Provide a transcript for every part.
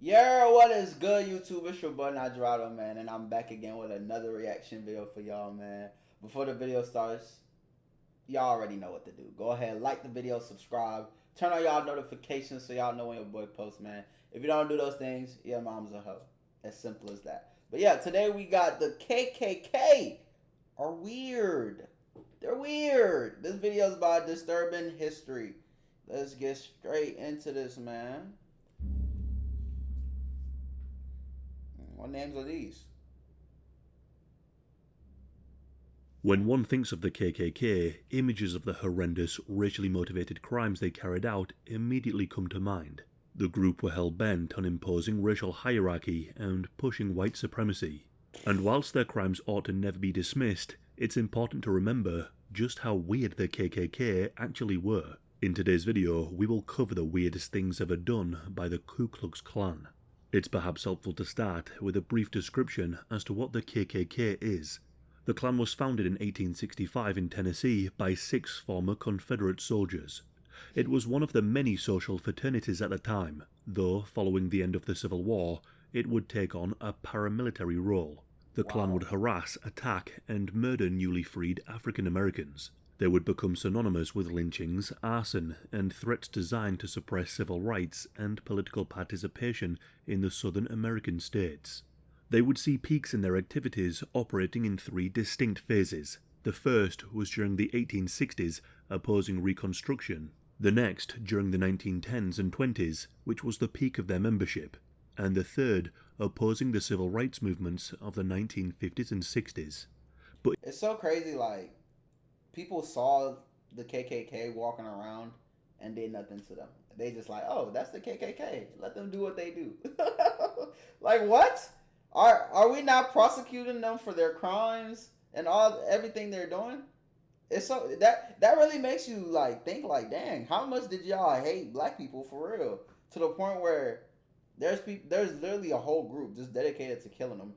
Yeah, what is good, YouTube? It's your boy Notjeraldo, man, and I'm back again with another reaction video for y'all, man. Before the video starts, y'all already know what to do. Go ahead, like the video, subscribe, turn on y'all notifications so y'all know when your boy posts, man. If you don't do those things, your mom's a hoe. As simple as that. But yeah, today we got the KKK Are Weird. They're weird. This video is about disturbing history. Let's get straight into this, man. What names are these? When one thinks of the KKK, images of the horrendous, racially motivated crimes they carried out immediately come to mind. The group were hell-bent on imposing racial hierarchy and pushing white supremacy. And whilst their crimes ought to never be dismissed, it's important to remember just how weird the KKK actually were. In today's video, we will cover the weirdest things ever done by the Ku Klux Klan. It's perhaps helpful to start with a brief description as to what the KKK is. The Klan was founded in 1865 in Tennessee by 6 former Confederate soldiers. It was one of the many social fraternities at the time, though following the end of the Civil War, it would take on a paramilitary role. The Klan would harass, attack, and murder newly freed African Americans. They would become synonymous with lynchings, arson, and threats designed to suppress civil rights and political participation in the Southern American states. They would see peaks in their activities operating in 3 distinct phases. The first was during the 1860s, opposing Reconstruction. The next during the 1910s and 20s, which was the peak of their membership. And the third, opposing the civil rights movements of the 1950s and 60s. But it's so crazy, like, people saw the KKK walking around and did nothing to them. They just like, oh, that's the KKK. Let them do what they do. Like, what? Are we not prosecuting them for their crimes and everything they're doing? It's so that really makes you like think like, dang, how much did y'all hate black people for real? To the point where there's literally a whole group just dedicated to killing them,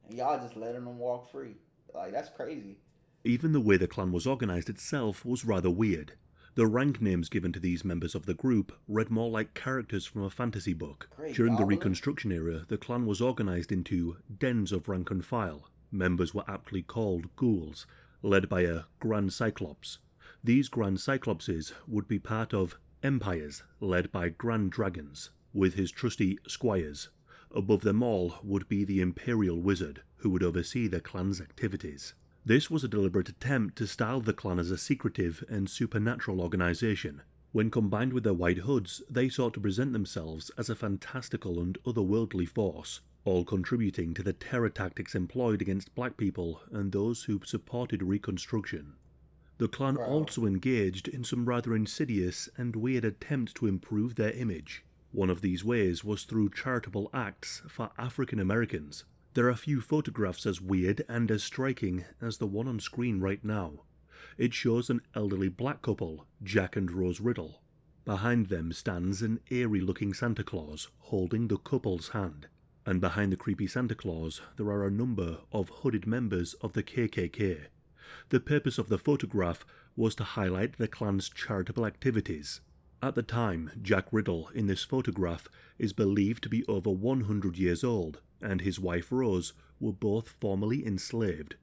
and y'all just letting them walk free. Like, that's crazy. Even the way the Klan was organised itself was rather weird. The rank names given to these members of the group read more like characters from a fantasy book. During the Reconstruction era, the Klan was organised into dens of rank and file. Members were aptly called ghouls, led by a Grand Cyclops. These Grand Cyclopses would be part of empires, led by Grand Dragons, with his trusty squires. Above them all would be the Imperial Wizard, who would oversee the Klan's activities. This was a deliberate attempt to style the Klan as a secretive and supernatural organisation. When combined with their white hoods, they sought to present themselves as a fantastical and otherworldly force, all contributing to the terror tactics employed against black people and those who supported Reconstruction. The Klan also engaged in some rather insidious and weird attempts to improve their image. One of these ways was through charitable acts for African Americans. There are few photographs as weird and as striking as the one on screen right now. It shows an elderly black couple, Jack and Rose Riddle. Behind them stands an eerie-looking Santa Claus holding the couple's hand. And behind the creepy Santa Claus, there are a number of hooded members of the KKK. The purpose of the photograph was to highlight the Klan's charitable activities. At the time, Jack Riddle in this photograph is believed to be over 100 years old, and his wife Rose were both formerly enslaved.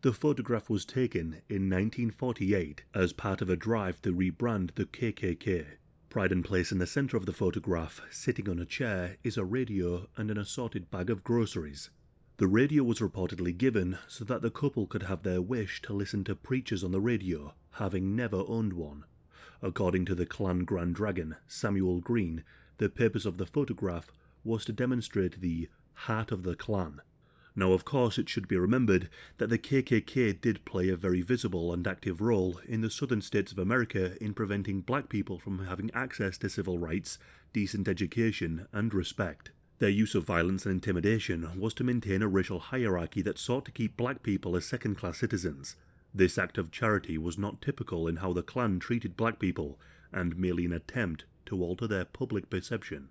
The photograph was taken in 1948 as part of a drive to rebrand the KKK. Pride and place in the centre of the photograph, sitting on a chair, is a radio and an assorted bag of groceries. The radio was reportedly given so that the couple could have their wish to listen to preachers on the radio, having never owned one. According to the Klan Grand Dragon, Samuel Green, the purpose of the photograph was to demonstrate the heart of the Klan. Now, of course, it should be remembered that the KKK did play a very visible and active role in the southern states of America in preventing black people from having access to civil rights, decent education, and respect. Their use of violence and intimidation was to maintain a racial hierarchy that sought to keep black people as second-class citizens. This act of charity was not typical in how the Klan treated black people, and merely an attempt to alter their public perception.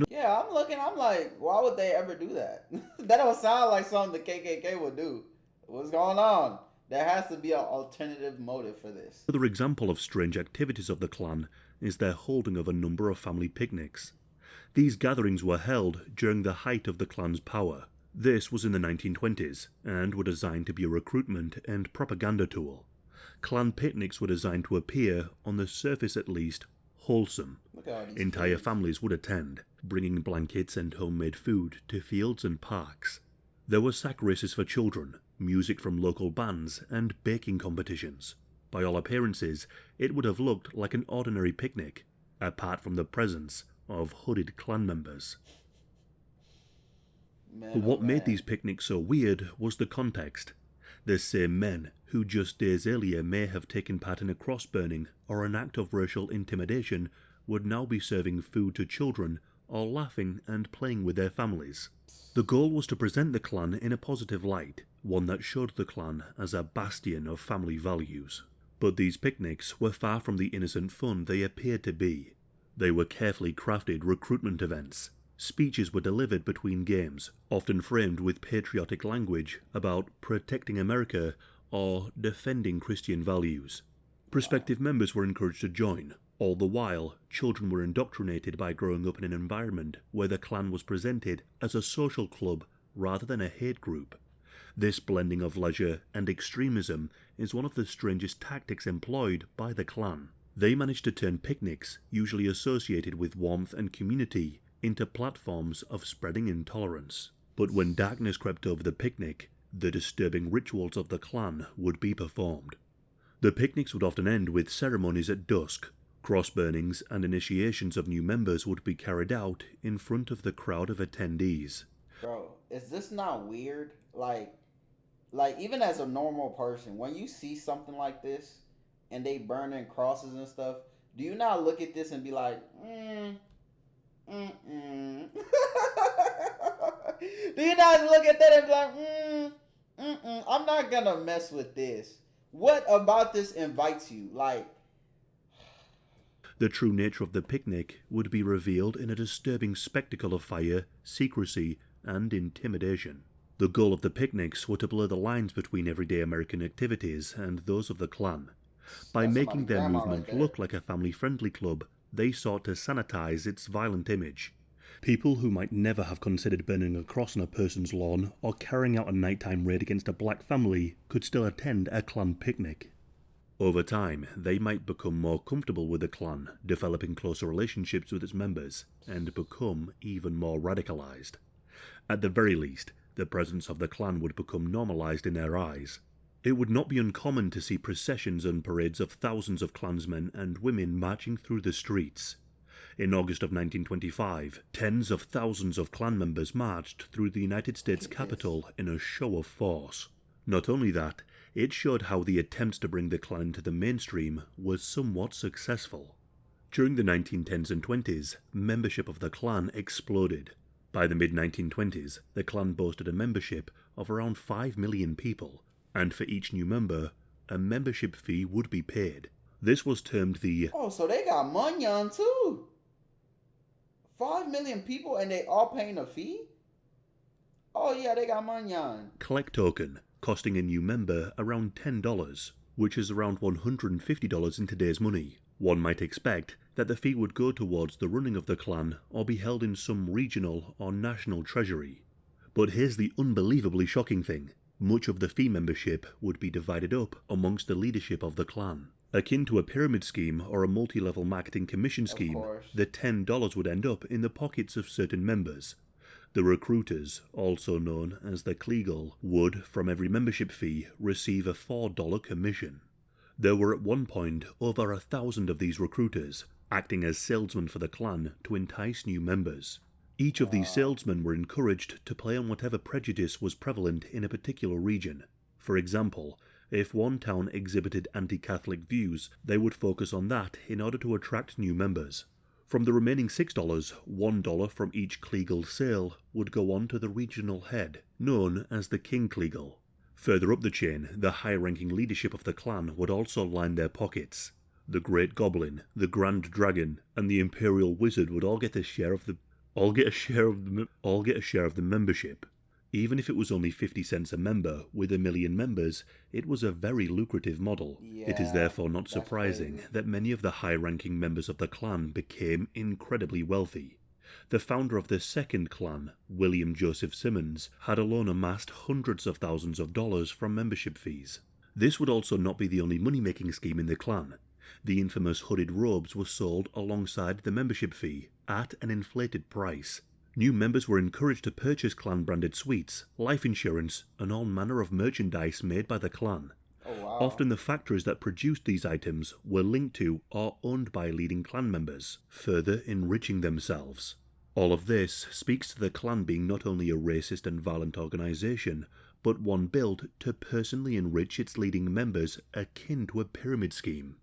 Yeah, I'm like, why would they ever do that? That don't sound like something the KKK would do. What's going on? There has to be an alternative motive for this. Another example of strange activities of the Klan is their holding of a number of family picnics. These gatherings were held during the height of the clan's power. This was in the 1920s, and were designed to be a recruitment and propaganda tool. Clan picnics were designed to appear, on the surface at least, wholesome. Entire families would attend, bringing blankets and homemade food to fields and parks. There were sack races for children, music from local bands, and baking competitions. By all appearances, it would have looked like an ordinary picnic, apart from the presence of hooded clan members. But what made these picnics so weird was the context. The same men who just days earlier may have taken part in a cross-burning or an act of racial intimidation would now be serving food to children or laughing and playing with their families. The goal was to present the clan in a positive light, one that showed the clan as a bastion of family values. But these picnics were far from the innocent fun they appeared to be. They were carefully crafted recruitment events. Speeches were delivered between games, often framed with patriotic language about protecting America or defending Christian values. Prospective members were encouraged to join. All the while, children were indoctrinated by growing up in an environment where the clan was presented as a social club rather than a hate group. This blending of leisure and extremism is one of the strangest tactics employed by the clan. They managed to turn picnics, usually associated with warmth and community, into platforms of spreading intolerance. But when darkness crept over the picnic, the disturbing rituals of the clan would be performed. The picnics would often end with ceremonies at dusk. Cross-burnings and initiations of new members would be carried out in front of the crowd of attendees. Bro, is this not weird? Like even as a normal person, when you see something like this and they burning crosses and stuff, do you not look at this and be like, Do you not look at that and be like, I'm not gonna mess with this. What about this invites you? Like, the true nature of the picnic would be revealed in a disturbing spectacle of fire, secrecy, and intimidation. The goal of the picnics were to blur the lines between everyday American activities and those of the clan. By making their movement look like a family-friendly club, they sought to sanitize its violent image. People who might never have considered burning a cross on a person's lawn or carrying out a nighttime raid against a black family could still attend a clan picnic. Over time, they might become more comfortable with the clan, developing closer relationships with its members, and become even more radicalized. At the very least, the presence of the clan would become normalized in their eyes. It would not be uncommon to see processions and parades of thousands of clansmen and women marching through the streets. In August of 1925, tens of thousands of clan members marched through the United States Capitol in a show of force. Not only that, it showed how the attempts to bring the clan into the mainstream were somewhat successful. During the 1910s and 20s, membership of the clan exploded. By the mid-1920s, the clan boasted a membership of around 5 million people, and for each new member, a membership fee would be paid. This was termed the... Oh, so they got money on too. 5 million people and they all paying a fee? Oh yeah, they got money on. Collect token, costing a new member around $10, which is around $150 in today's money. One might expect that the fee would go towards the running of the clan or be held in some regional or national treasury. But here's the unbelievably shocking thing. Much of the fee membership would be divided up amongst the leadership of the clan. Akin to a pyramid scheme or a multi-level marketing commission scheme, the $10 would end up in the pockets of certain members. The recruiters, also known as the Kleagle, would, from every membership fee, receive a $4 commission. There were at one point over 1,000 of these recruiters, acting as salesmen for the clan to entice new members. Each of these salesmen were encouraged to play on whatever prejudice was prevalent in a particular region. For example, if one town exhibited anti-Catholic views, they would focus on that in order to attract new members. From the remaining $6, $1 from each Kleagle sale would go on to the regional head, known as the King Kleagle. Further up the chain, the high-ranking leadership of the clan would also line their pockets. The Great Goblin, the Grand Dragon, and the Imperial Wizard would all get a share of the membership. Even if it was only 50 cents a member, with 1 million members, it was a very lucrative model. Yeah, it is therefore not surprising that many of the high-ranking members of the clan became incredibly wealthy. The founder of the second clan, William Joseph Simmons, had alone amassed hundreds of thousands of dollars from membership fees. This would also not be the only money-making scheme in the clan. The infamous hooded robes were sold alongside the membership fee, at an inflated price. New members were encouraged to purchase clan-branded sweets, life insurance, and all manner of merchandise made by the clan. Oh, wow. Often the factories that produced these items were linked to or owned by leading clan members, further enriching themselves. All of this speaks to the clan being not only a racist and violent organisation, but one built to personally enrich its leading members akin to a pyramid scheme.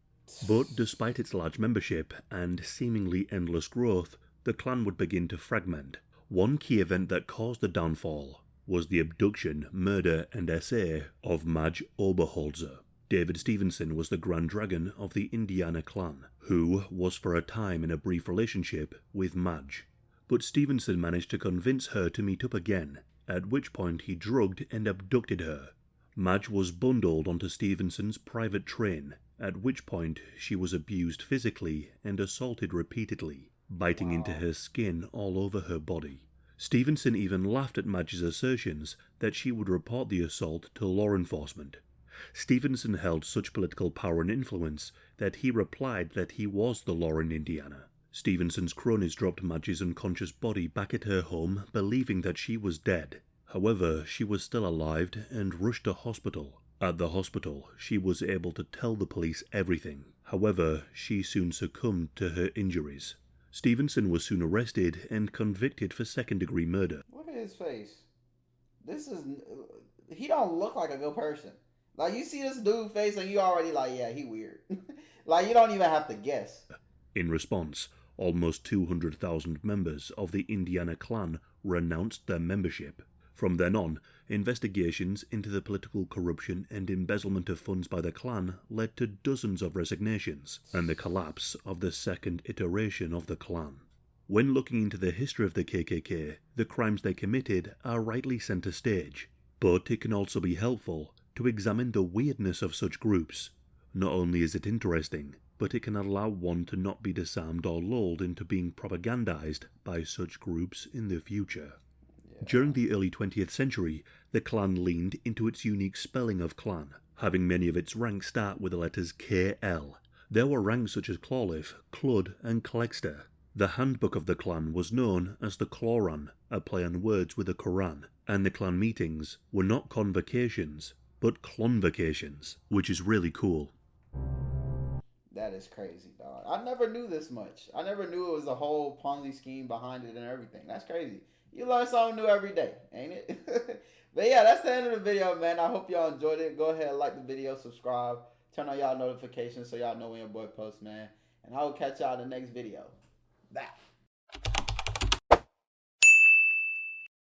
But despite its large membership and seemingly endless growth, the clan would begin to fragment. One key event that caused the downfall was the abduction, murder and essay of Madge Oberholzer. David Stevenson was the Grand Dragon of the Indiana clan, who was for a time in a brief relationship with Madge. But Stevenson managed to convince her to meet up again, at which point he drugged and abducted her. Madge was bundled onto Stevenson's private train, at which point she was abused physically and assaulted repeatedly, biting into her skin all over her body. Stevenson even laughed at Madge's assertions that she would report the assault to law enforcement. Stevenson held such political power and influence that he replied that he was the law in Indiana. Stevenson's cronies dropped Madge's unconscious body back at her home, believing that she was dead. However, she was still alive and rushed to hospital. At the hospital, she was able to tell the police everything. However, she soon succumbed to her injuries. Stevenson was soon arrested and convicted for second-degree murder. Look at his face. He don't look like a good person. Like, you see this dude's face and you already like, yeah, he weird. Like, you don't even have to guess. In response, almost 200,000 members of the Indiana clan renounced their membership. From then on, investigations into the political corruption and embezzlement of funds by the clan led to dozens of resignations and the collapse of the second iteration of the clan. When looking into the history of the KKK, the crimes they committed are rightly centre stage, but it can also be helpful to examine the weirdness of such groups. Not only is it interesting, but it can allow one to not be disarmed or lulled into being propagandized by such groups in the future. During the early 20th century, the clan leaned into its unique spelling of clan, having many of its ranks start with the letters KL. There were ranks such as Clawliff, Clud and Clexter. The handbook of the clan was known as the Cloran, a play on words with the Quran, and the clan meetings were not convocations, but clonvocations, which is really cool. That is crazy, dog. I never knew this much. I never knew it was a whole Ponzi scheme behind it and everything. That's crazy. You learn something new every day, ain't it? But yeah, that's the end of the video, man. I hope y'all enjoyed it. Go ahead, like the video, subscribe, turn on y'all notifications so y'all know when your boy posts, man. And I will catch y'all in the next video. Bye.